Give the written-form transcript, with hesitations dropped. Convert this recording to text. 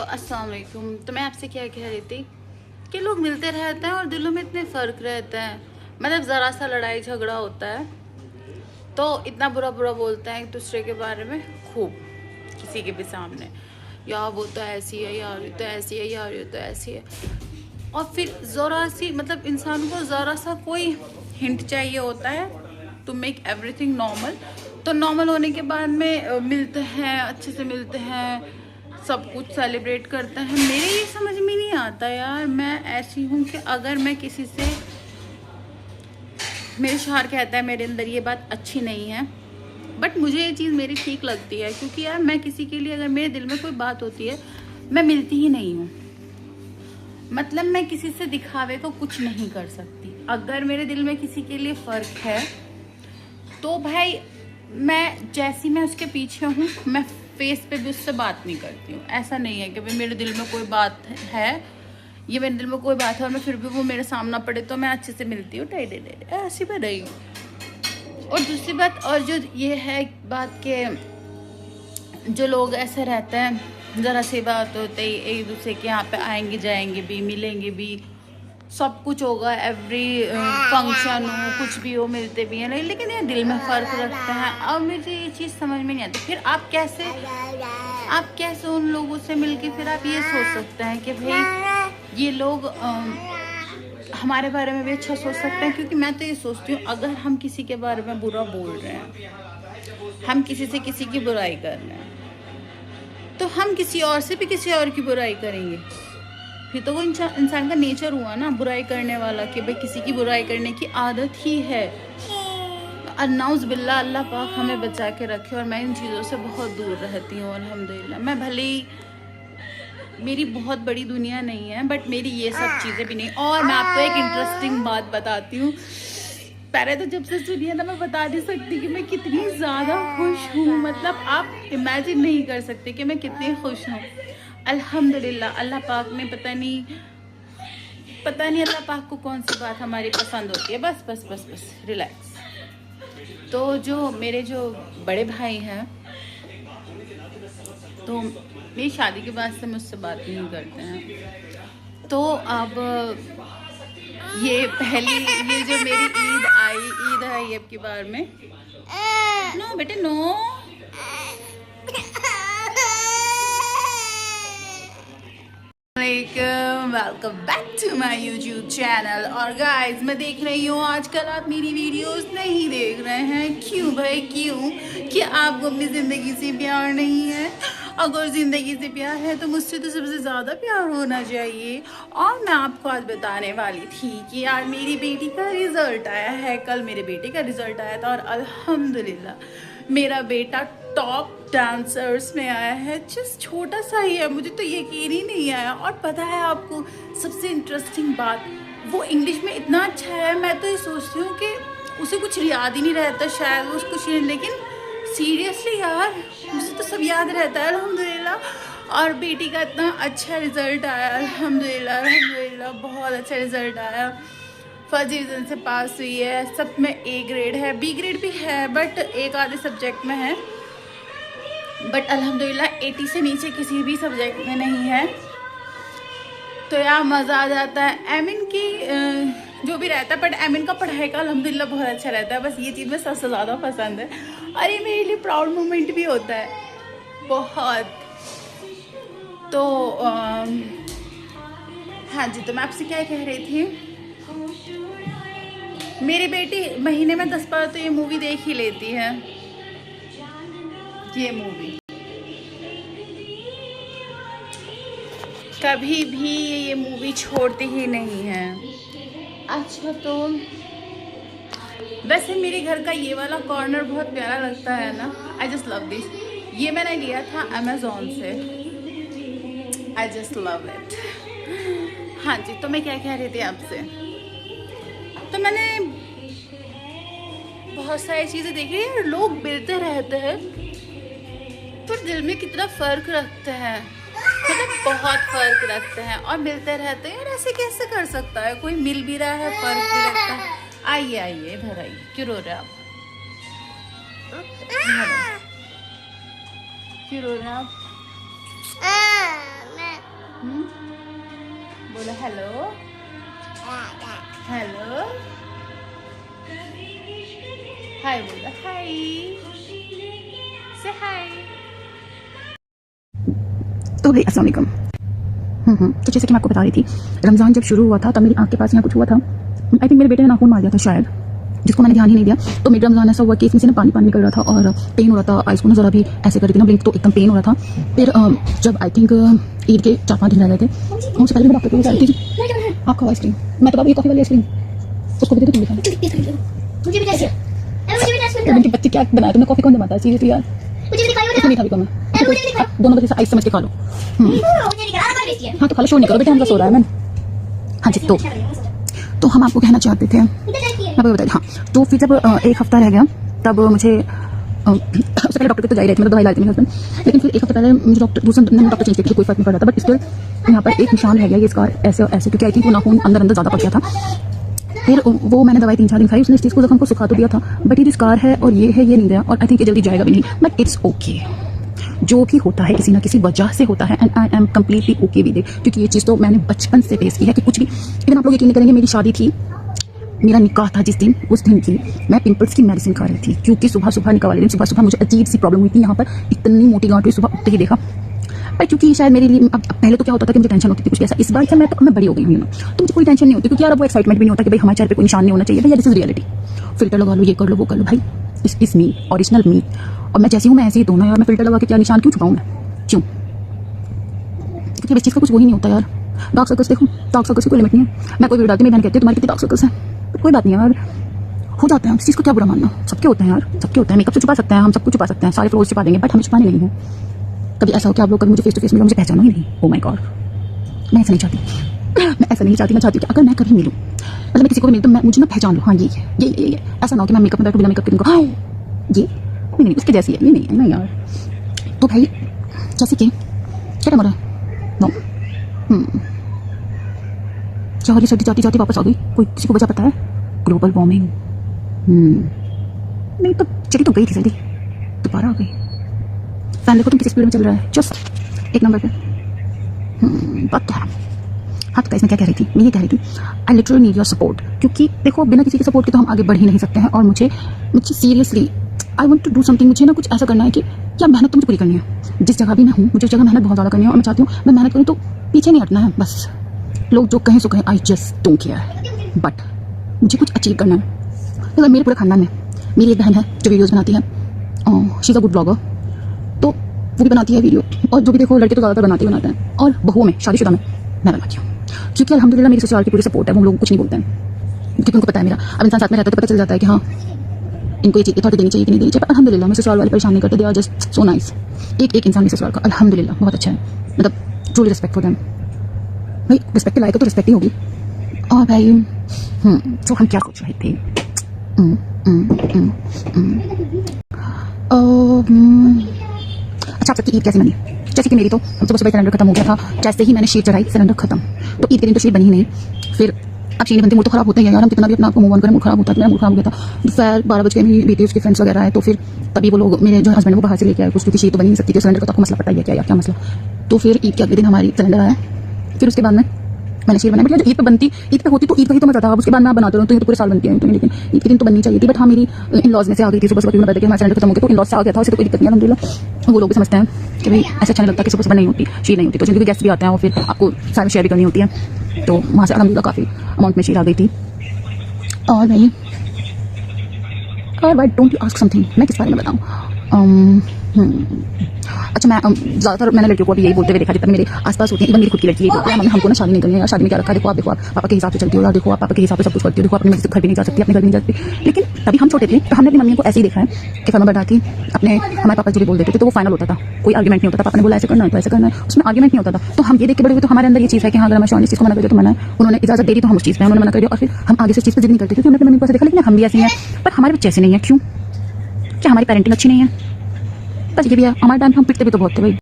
अस्सलाम वालेकुम। तो मैं आपसे क्या कह रही थी कि लोग मिलते रहते हैं और दिलों में इतने फ़र्क रहता है। मतलब ज़रा सा लड़ाई झगड़ा होता है तो इतना बुरा बुरा बोलते हैं एक दूसरे के बारे में, खूब किसी के भी सामने, यार वो तो ऐसी है, यार ये तो ऐसी है, यार ये तो ऐसी है। और फिर ज़रा सी मतलब इंसान को ज़रा सा कोई हिंट चाहिए होता है टू मेक एवरीथिंग नॉर्मल। तो नॉर्मल होने के बाद में मिलते हैं, अच्छे से मिलते हैं, सब कुछ सेलिब्रेट करते हैं। मेरे ये समझ में नहीं आता यार, मैं ऐसी हूँ कि अगर मैं किसी से, मेरे शौहर कहता है मेरे अंदर ये बात अच्छी नहीं है, बट मुझे ये चीज़ मेरी ठीक लगती है, क्योंकि यार मैं किसी के लिए, अगर मेरे दिल में कोई बात होती है, मैं मिलती ही नहीं हूँ। मतलब मैं किसी से दिखावे को कुछ नहीं कर सकती। अगर मेरे दिल में किसी के लिए फ़र्क है तो भाई मैं उसके पीछे हूँ, मैं फेस पे भी उससे बात नहीं करती हूँ। ऐसा नहीं है कि भाई मेरे दिल में कोई बात है, ये मेरे दिल में कोई बात है और मैं फिर भी वो मेरे सामना पड़े तो मैं अच्छे से मिलती हूँ, ऐसी मैं नहीं हूँ। और दूसरी बात, और जो ये है बात के जो लोग ऐसे रहते हैं, ज़रा सी बात होते ही एक दूसरे के यहाँ पे आएंगे जाएंगे भी, मिलेंगे भी, सब कुछ होगा, एवरी फंक्शन हो, कुछ भी हो, मिलते भी हैं, नहीं, लेकिन ये दिल में फ़र्क रखते हैं। अब मुझे ये चीज़ समझ में नहीं आती। फिर आप कैसे उन लोगों से मिलके फिर आप ये सोच सकते हैं कि भाई ये लोग हमारे बारे में भी अच्छा सोच सकते हैं। क्योंकि मैं तो ये सोचती हूँ, अगर हम किसी के बारे में बुरा बोल रहे हैं, हम किसी से किसी की बुराई कर रहे हैं, तो हम किसी और से भी किसी और की बुराई करेंगे। फिर तो वो इंसान का नेचर हुआ ना बुराई करने वाला, कि भाई किसी की बुराई करने की आदत ही है। अन्नाउज़ बिल्ला, अल्लाह पाक हमें बचा के रखे। और मैं इन चीज़ों से बहुत दूर रहती हूँ अल्हम्दुलिल्लाह। मैं भले ही मेरी बहुत बड़ी दुनिया नहीं है, बट मेरी ये सब चीज़ें भी नहीं। और मैं आपको एक इंटरेस्टिंग बात बताती हूँ। पहले तो जब से सुनिए ना, मैं बता नहीं सकती कि मैं कितनी ज़्यादा खुश हूँ। मतलब आप इमेजिन नहीं कर सकते कि मैं कितनी खुश हूँ अल्हम्दुलिल्लाह। अल्लाह पाक ने पता नहीं अल्लाह पाक को कौन सी बात हमारी पसंद होती है। बस रिलैक्स। तो जो मेरे जो बड़े भाई हैं, तो मेरी शादी के बाद से मुझसे बात नहीं करते हैं। तो अब ये जो मेरी ईद आई अब की बार में, नो बेटे no, welcome back to my YouTube channel. और गाइस, मैं देख रही हूँ आजकल आप मेरी वीडियोस नहीं देख रहे हैं। क्यों भाई, क्यों? कि आपको अपनी ज़िंदगी से प्यार नहीं है? अगर ज़िंदगी से प्यार है तो मुझसे तो सबसे ज़्यादा प्यार होना चाहिए। और मैं आपको आज बताने वाली थी कि यार मेरी बेटी का रिज़ल्ट आया है। कल मेरे बेटे का रिज़ल्ट आया था और अल्हम्दुलिल्लाह मेरा बेटा टॉप डांसर्स में आया है। जस्ट छोटा सा ही है, मुझे तो यकीन ही नहीं आया। और पता है आपको सबसे इंटरेस्टिंग बात, वो इंग्लिश में इतना अच्छा है। मैं तो ये सोचती हूँ कि उसे कुछ याद ही नहीं रहता शायद, वो कुछ, लेकिन सीरियसली यार मुझे तो सब याद रहता है अल्हम्दुलिल्लाह। और बेटी का इतना अच्छा रिज़ल्ट आया अल्हम्दुलिल्लाह, बहुत अच्छा रिज़ल्ट आया। फर्स्ट डिवीज़न से पास हुई है, सब में ए ग्रेड है, बी ग्रेड भी है, बट एक आधे सब्जेक्ट में है, बट अल्हम्दुलिल्लाह 80 से नीचे किसी भी सब्जेक्ट में नहीं है। तो यार मज़ा आ जाता है। एमिन की जो भी रहता है, बट एमिन का पढ़ाई का अल्हम्दुलिल्लाह बहुत अच्छा रहता है। बस ये चीज़ में सबसे ज़्यादा पसंद है और ये मेरे लिए प्राउड मोमेंट भी होता है बहुत। तो हाँ जी, तो मैं आपसे क्या कह रही थी, मेरी बेटी महीने में 10 बार तो ये मूवी देख ही लेती है। ये मूवी कभी भी ये मूवी छोड़ती ही नहीं है। अच्छा, तो वैसे मेरे घर का ये वाला कॉर्नर बहुत प्यारा लगता है ना, आई जस्ट लव दिस। ये मैंने लिया था अमेज़ॉन से, आई जस्ट लव इट। हाँ जी, तो मैं क्या कह रही थी आपसे, तो मैंने बहुत सारी चीज़ें देखी है। लोग मिलते रहते हैं तो दिल में कितना फ़र्क रखते हैं, मतलब बहुत फ़र्क रखते हैं और मिलते रहते हैं। यार ऐसे कैसे कर सकता है कोई? मिल भी रहा है, फ़र्क भी रखता है। आइए इधर आइए, क्यों रो रहे आप? क्यों रो रहे आप? हेलो हेलो हाय बोल रहा, हाय से हाय। तो भाई अस्सलाम वालेकुम। तो जैसे कि मैं आपको बता रही थी, रमज़ान जब शुरू हुआ था तब मेरी आँख के पास यहाँ कुछ हुआ था। आई थिंक मेरे बेटे ने नाखून मार दिया था शायद, जिसको मैंने ध्यान ही नहीं दिया। तो मिड रमज़ान ऐसा हुआ कि इसमें से ना पानी पानी निकल रहा था और पेन हो रहा था। आइस को ना ज़रा भी ऐसे कर रही थी ना ब्लिंक, तो एकदम पेन हो रहा था। फिर जब आई थिंक ईद के 4-5 दिन रह गए थे, उनसे पहले मैं डॉक्टर को बताई थी आप खाओ आइसक्रीम। मैं तो बाबू ये कॉफ़ी वाली आइसक्रीम उसको भी दे दो, तुम बच्चे क्या बनाया तुमने? कॉफ़ी कौन जमाता है सीरियसली यार? नहीं खा भी कम है, दोनों बजे से आइस समझ के खा लो। हाँ तो खा लो, शोर नहीं करो बेटा, हमका सो रहा है। मैं हाँ जी, तो हम आपको कहना चाहते थे, मैं आपको बताइए। हाँ तो फिर जब एक हफ्ता रह गया तब मुझे उससे पहले डॉक्टर के तो जा ही रहे थे, मतलब दवाई लाते मेरे हस्बैंड। लेकिन फिर एक हफ्ता पहले मुझे दूसरा डॉक्टर चेंज किया, कोई फर्क नहीं पड़ रहा था। बट स्टिल यहाँ पर एक निशान रह गया, ये स्कार ऐसे और ऐसे, क्योंकि आई थिंक वो नाखून अंदर ज़्यादा पड़ गया था। फिर वो मैंने दवाई 3-4 दिन खाई, उसने इस चीज़ को जख्म को सुखा तो दिया था, बट ये स्कार है और ये है, ये नहीं गया और आई थिंक ये जल्दी जाएगा भी नहीं। बट इट्स ओके, जो भी होता है किसी ना किसी वजह से होता है and I am completely okay with it. क्योंकि ये चीज़ तो मैंने बचपन से फेस की है कि कुछ भी, इवन आप लोग यकीन नहीं करेंगे, मेरी शादी थी, मेरा निकाह था जिस दिन, उस दिन की मैं पिंपल्स की मेडिसिन खा रही थी। क्योंकि सुबह निकाह वाले दिन सुबह मुझे अजीब सी प्रॉब्लम हुई थी, यहाँ पर इतनी मोटी गांठ हुई, सुबह उठते ही देखा। पर क्योंकि शायद मेरे लिए अब पहले तो क्या होता था कि मुझे टेंशन होती थी कुछ ऐसा, इस बार क्या मैं बड़ी हो गई हूँ ना, तो मुझे कोई टेंशन नहीं होती। क्योंकि यार अब वो एक्साइटमेंट भी नहीं होता कि भाई हमारे चेहरे पे कोई निशान नहीं होना चाहिए। भैया दिस इज रियलिटी, फिल्टर लगा लो, ये कर लो, वो कर लो, भाई इस मी ओरिजिनल मी, और मैं जैसी हूँ मैं ऐसे ही तो ना यार। मैं फिल्टर लगा के क्या निशान क्यों छुपाऊँ मैं, क्यों? क्योंकि इस चीज़ का कुछ वही नहीं होता यार। डार्क सर्कल्स देखो, डार्क सर्कल्स की कोई लिमिट नहीं है। मैं कोई वीडियो डालती, मेरी बहन कहती है तुम्हारे कितने डार्क सर्कल्स हैं, कोई बात नहीं यार, हो जाते हैं। इस चीज़ को क्या बुरा मानना, सबके होते हैं यार, सबके होते हैं। मेकअप से छुपा सकते हैं, हम सबको छुपा सकते हैं, सारे फ्लोर्स छुपा देंगे, बट हमें छुपाने नहीं है। कभी ऐसा हो कि आप लोग कभी मुझे फेस टू फेस मिलो, मुझे पहचानो ही नहीं। ओ माय गॉड, मैं ऐसा नहीं चाहती, मैं ऐसा नहीं चाहती। मैं चाहती हूँ कि अगर मैं कभी मिलूँ, मतलब मैं किसी को भी मिलूँ, तो मैं मुझे ना पहचान लो, हाँ ये ऐसा ना हो कि मैं मेकअप में बैठूँ, बिना मेकअप के उनको हाँ ये नहीं उसके जैसी है, ये नहीं यार। तो भाई जैसे कि क्या टाइम हो रहा है? नो क्या हो रही, सर्दी जाती जाती वापस आ गई। कोई किसी को वजह पता है? Global warming. नहीं तो चली तो गई थी सर्दी, दोबारा आ गई। फैन देखो तुम किस स्पीड में चल रहा है, जस्ट 1 नंबर पे। बात है। हाँ तो इसमें क्या कह रही थी, मैं ये कह रही थी I literally need your support. क्योंकि देखो बिना किसी के सपोर्ट के तो हम आगे बढ़ ही नहीं सकते हैं। और मुझे seriously I want to do something. मुझे ना कुछ ऐसा करना है कि क्या मेहनत तो मुझे पूरी करनी है। जिस जगह भी मैं हूँ मुझे उस जगह मेहनत बहुत ज़्यादा करनी है, और मैं चाहती हूँ मैं मेहनत करूँ तो पीछे नहीं हटना है। बस लोग जो कहें सो कहें, I just don't care, but मुझे कुछ अचीव करना है। तो मेरे पूरे खानदान में मेरी एक बहन है जो वीडियोज़ बनाती है, she is a good blogger, तो वो भी बनाती है वीडियो। और जो भी देखो लड़के तो ज़्यादातर बनाते हैं, और बहुओं में शादीशुदा में मैं बनाती हूँ। क्योंकि अल्हम्दुलिल्लाह मेरी ससुराल की पूरी सपोर्ट है, वो लोग कुछ नहीं बोलते हैं क्योंकि उनको पता है मेरा। अब इंसान साथ में रहता है तो पता चल जाता है कि हाँ इनको ये चीज़ अथॉरिटी देनी चाहिए कि नहीं देनी चाहिए। पर अल्हम्दुलिल्लाह मेरे ससुराल वाले परेशान नहीं करते, they are just so nice. एक इंसान मेरे ससुराल का अल्हम्दुलिल्लाह बहुत अच्छा है, मतलब ट्रूली रिस्पेक्ट फॉर देम। भाई रिस्पेक्ट के लायक तो रिस्पेक्ट ही होगी। और भाई तो हम क्या सोच रहे थे, अच्छा आप सबकी ईद कैसे बनी? जैसे कि मेरी तो सुबह सुबह सिलेंडर खत्म हो गया था, जैसे ही मैंने शीट चढ़ाई सिलेंडर खत्म। तो ईद के दिन तो शीट बनी ही नहीं। फिर अब शीट बनती मूड तो खराब होता ही है यार, हम कितना भी अपना आपको मूव ऑन करें मूड खराब होता है। तो मेरा मूड खराब हो गया था। दोपहर 12 बजे मेरी बेटी उसके फ्रेंड्स वगैरह है, तो फिर तभी वो लोग मेरे जो हस्बैंड वो बाहर से लेके आए कुछ, क्योंकि शीट तो बनी नहीं सकती थी। सिलेंडर का तो आपको मसला पता ही है क्या यार, क्या मसला। तो फिर ईद के अगले दिन हमारी सिलेंडर आया। फिर उसके बाद में मैंने शीट बनाई। मतलब ईद पे बनती, ईद पे होती तो ईद का ही तो मजा था। अब उसके बाद मैं बनाते रहूँ तो ये तो पूरे साल बनती है, लेकिन ईद के दिन तो बननी चाहिए थी। बट हाँ मेरी इन लॉज में से आ गई थी सुबह सुबह, बताया कि हमारा सिलेंडर खत्म हो गया, तो इन लॉज से आ गया था, उससे तो कोई दिक्कत नहीं अल्हम्दुलिल्लाह। वो लोग भी समझते हैं कि भाई ऐसा अच्छा नहीं लगता कि सुबह सुबह नहीं होती शीट नहीं होती, तो जिनके गेस्ट भी आते हैं और फिर आपको सारे शेयर भी करनी होती है। तो वहाँ से अल्हम्दुलिल्लाह काफ़ी अमाउंट में शीट आ गई थी। और भाई why don't you ask something, मैं किस बारे में बताऊँ? अच्छा मैं ज़्यादातर मैंने लड़कियों को भी यही बोलते हुए देखा, जितना मेरे आसपास होती है, इवन मेरी खुद की लड़की यही बोलती है मम्मी हमको ना शादी नहीं करनी है यार, शादी में क्या रखा है, देखो आप पापा के हिसाब से चलती हो यार, देखो आप पापा के हिसाब से सब कुछ करती हो, देखो अपने घर भी नहीं जा सकती, अपने घर भी नहीं जा सकती। लेकिन तभी हम छोटे थे तो हमने अपनी मम्मी को ऐसे ही देखा है कि फर्मा बढ़ाती अपने हमारे पापा जो भी बोल देते थे तो वो फाइनल होता था, कोई आर्ग्यूमेंट नहीं होता था। पापा ने बोला ऐसे करना है तो ऐसे करना है, उसमें आर्ग्यूमेंट नहीं होता था। तो हम ये देख के बड़े हुए, तो हमारे अंदर ये चीज़ है कि हाँ अगर मैं शौन इस चीज़ को मना कर दिया तो मना है, उन्होंने इजाज़त दे दी तो हम उस चीज़ पर उन्होंने मना कर दिया, और फिर हम आगे से चीज़ पर जिद नहीं करते क्योंकि हमने अपनी मम्मी को ऐसे देखा। लेकिन हम भी ऐसे हैं, पर हमारे बच्चे ऐसे नहीं है। क्यों? क्या हमारी पेरेंटिंग अच्छी नहीं है? बस ये भी है, हमारे टाइम हम पिटते भी तो बहुत थे भाई।